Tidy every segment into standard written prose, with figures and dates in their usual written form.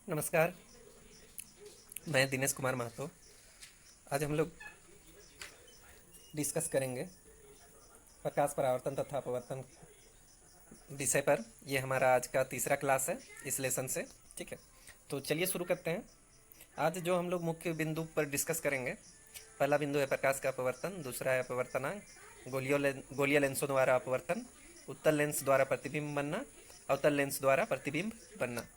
नमस्कार। मैं दिनेश कुमार महतो। आज हम लोग डिस्कस करेंगे प्रकाश परावर्तन तथा अपवर्तन विषय पर। ये हमारा आज का तीसरा क्लास है इस लेसन से। ठीक है, तो चलिए शुरू करते हैं। आज जो हम लोग मुख्य बिंदु पर डिस्कस करेंगे, पहला बिंदु है प्रकाश का अपवर्तन, दूसरा है अपवर्तनांक, गोलीय लेंसों द्वारा अपवर्तन, उत्तल लेंस द्वारा प्रतिबिंब बनना, अवतल लेंस द्वारा प्रतिबिंब बनना।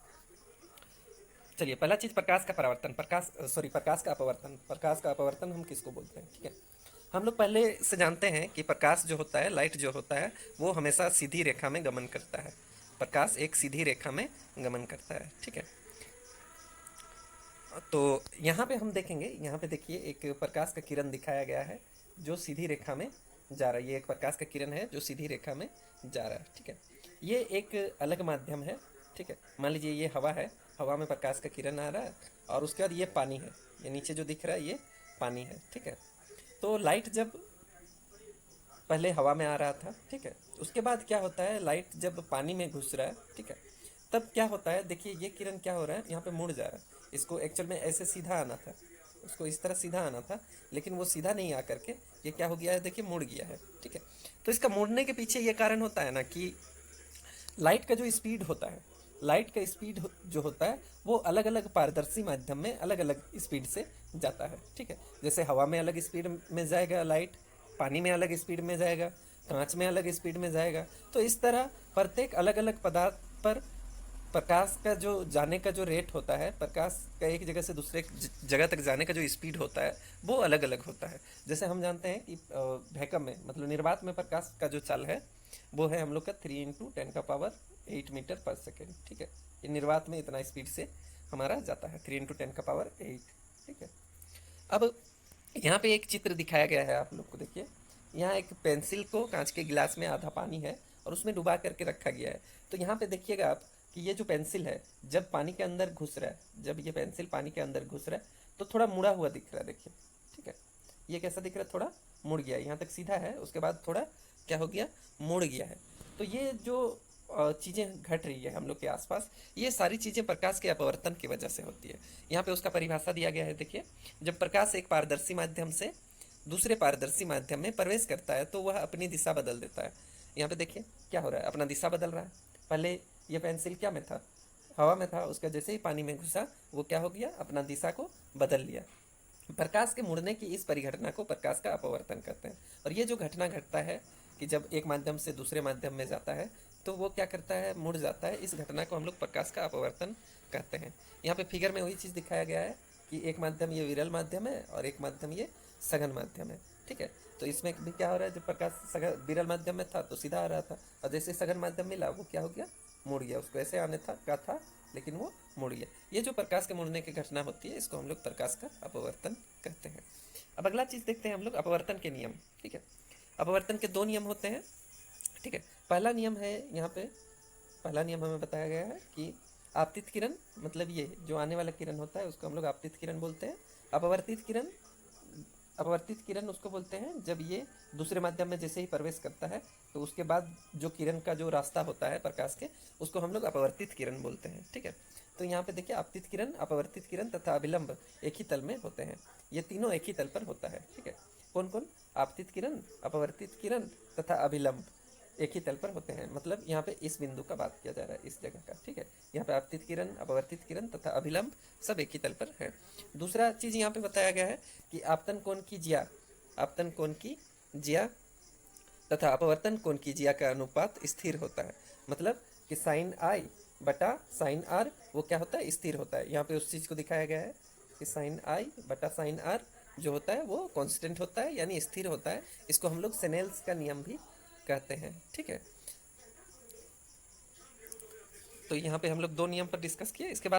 चलिए, पहला चीज़ प्रकाश का परावर्तन, प्रकाश का अपवर्तन। प्रकाश का अपवर्तन हम किसको बोलते हैं? ठीक है, हम लोग पहले से जानते हैं कि प्रकाश जो होता है, लाइट जो होता है, वो हमेशा सीधी रेखा में गमन करता है। प्रकाश एक सीधी रेखा में गमन करता है। ठीक है, तो यहाँ पे हम देखेंगे, यहाँ पे देखिए एक प्रकाश का किरण दिखाया गया है जो सीधी रेखा में जा रहा है। ये एक प्रकाश का किरण है जो सीधी रेखा में जा रहा है। ठीक है, ये एक अलग माध्यम है। ठीक है, मान लीजिए ये हवा है, हवा में प्रकाश का किरण आ रहा है, और उसके बाद ये पानी है, ये नीचे जो दिख रहा है ये पानी है। ठीक है, तो लाइट जब पहले हवा में आ रहा था, ठीक है, उसके बाद क्या होता है, लाइट जब पानी में घुस रहा है, ठीक है, तब क्या होता है, देखिए ये किरण क्या हो रहा है, यहाँ पे मुड़ जा रहा है। इसको एक्चुअल में ऐसे सीधा आना था, उसको इस तरह सीधा आना था, लेकिन वो सीधा नहीं आ करके ये क्या हो गया है, देखिए मुड़ गया है। ठीक है, तो इसका मुड़ने के पीछे ये कारण होता है ना कि लाइट का जो स्पीड होता है, लाइट का स्पीड जो होता है वो अलग अलग पारदर्शी माध्यम में अलग अलग स्पीड से जाता है। ठीक है, जैसे हवा में अलग स्पीड में जाएगा लाइट, पानी में अलग स्पीड में जाएगा, कांच में अलग स्पीड में जाएगा। तो इस तरह प्रत्येक अलग अलग पदार्थ पर प्रकाश का जो जाने का जो रेट होता है, प्रकाश का एक जगह से दूसरे जगह तक जाने का जो स्पीड होता है वो अलग अलग होता है। जैसे हम जानते हैं कि वैक्यूम में, मतलब निर्वात में प्रकाश का जो चाल है वो है हम लोग का 3 × 10⁸ मीटर पर सेकेंड। ठीक है, ये निर्वात में इतना स्पीड से हमारा जाता है, 3 × 10⁸। ठीक है, अब यहाँ पे एक चित्र दिखाया गया है, आप लोग को देखिए। यहाँ एक पेंसिल को कांच के गिलास में आधा पानी है और उसमें डुबा करके रखा गया है। तो यहाँ पे देखिएगा आप कि ये जो पेंसिल है जब पानी के अंदर घुस रहा है, जब ये पेंसिल पानी के अंदर घुस रहा है तो थोड़ा मुड़ा हुआ दिख रहा है, देखिए। ठीक है, ये कैसा दिख रहा है, थोड़ा मुड़ गया। यहाँ तक सीधा है, उसके बाद थोड़ा क्या हो गया, मुड़ गया है। तो ये जो चीज़ें घट रही है हम लोग के आसपास, ये सारी चीज़ें प्रकाश के अपवर्तन की वजह से होती है। यहाँ पे उसका परिभाषा दिया गया है, देखिए। जब प्रकाश एक पारदर्शी माध्यम से दूसरे पारदर्शी माध्यम में प्रवेश करता है तो वह अपनी दिशा बदल देता है। यहाँ पे देखिए क्या हो रहा है, अपना दिशा बदल रहा है। पहले ये पेंसिल क्या में था, हवा में था, उसका जैसे ही पानी में घुसा वो क्या हो गया, अपना दिशा को बदल लिया। प्रकाश के मुड़ने की इस परिघटना को प्रकाश का अपवर्तन कहते हैं। और ये जो घटना घटता है कि जब एक माध्यम से दूसरे माध्यम में जाता है तो वो क्या करता है, मुड़ जाता है। इस घटना को हम लोग प्रकाश का अपवर्तन कहते हैं। यहाँ पे फिगर में वही चीज़ दिखाया गया है कि एक माध्यम ये विरल माध्यम है और एक माध्यम ये सघन माध्यम है। ठीक है, तो इसमें भी क्या हो रहा है, जब प्रकाश सघन विरल माध्यम में था तो सीधा आ रहा था, और जैसे सघन माध्यम मिला वो क्या हो गया, मुड़ गया। उसको ऐसे आने का था लेकिन वो मुड़ गया। ये जो प्रकाश के मुड़ने की घटना होती है इसको हम लोग प्रकाश का अपवर्तन कहते हैं। अब अगला चीज़ देखते हैं हम लोग, अपवर्तन के नियम। ठीक है, अपवर्तन के दो नियम होते हैं। ठीक है, पहला नियम है यहाँ पे, पहला नियम हमें बताया गया है कि आपतित किरण, मतलब ये जो आने वाला किरण होता है उसको हम लोग आपतित किरण बोलते हैं। अपवर्तित किरण, अपवर्तित किरण उसको बोलते हैं जब ये दूसरे माध्यम में जैसे ही प्रवेश करता है तो उसके बाद जो किरण का जो रास्ता होता है प्रकाश के, उसको हम लोग अपवर्तित किरण बोलते हैं। ठीक है, तो यहाँ पे देखिए आपतित किरण, अपवर्तित किरण तथा अभिलंब एक ही तल में होते हैं। ये तीनों एक ही तल पर होता है। ठीक है, कौन कौन, आपतित किरण, अपवर्तित किरण तथा अभिलंब एक ही तल पर होते हैं। मतलब यहाँ पे इस बिंदु का बात किया जा रहा है, इस जगह का। ठीक है, यहाँ पे आपतित किरण, अपवर्तित किरण तथा अभिलंब सब एक ही तल पर है। दूसरा चीज़ यहाँ पे बताया गया है कि आपतन कोण की ज्या, आपतन कोण की ज्या तथा अपवर्तन कोण की ज्या का अनुपात स्थिर होता है। मतलब कि साइन आई बटा साइन आर वो क्या होता है, स्थिर होता है। यहाँ पे उस चीज़ को दिखाया गया है कि साइन आई बटा साइन आर जो होता है वो कांस्टेंट होता है, यानी स्थिर होता है। इसको हम लोग सेनेल्स का नियम भी कहते हैं। ठीक है, तो यहाँ पे हम लोग दो नियम पर डिस्कस किए। इसके बाद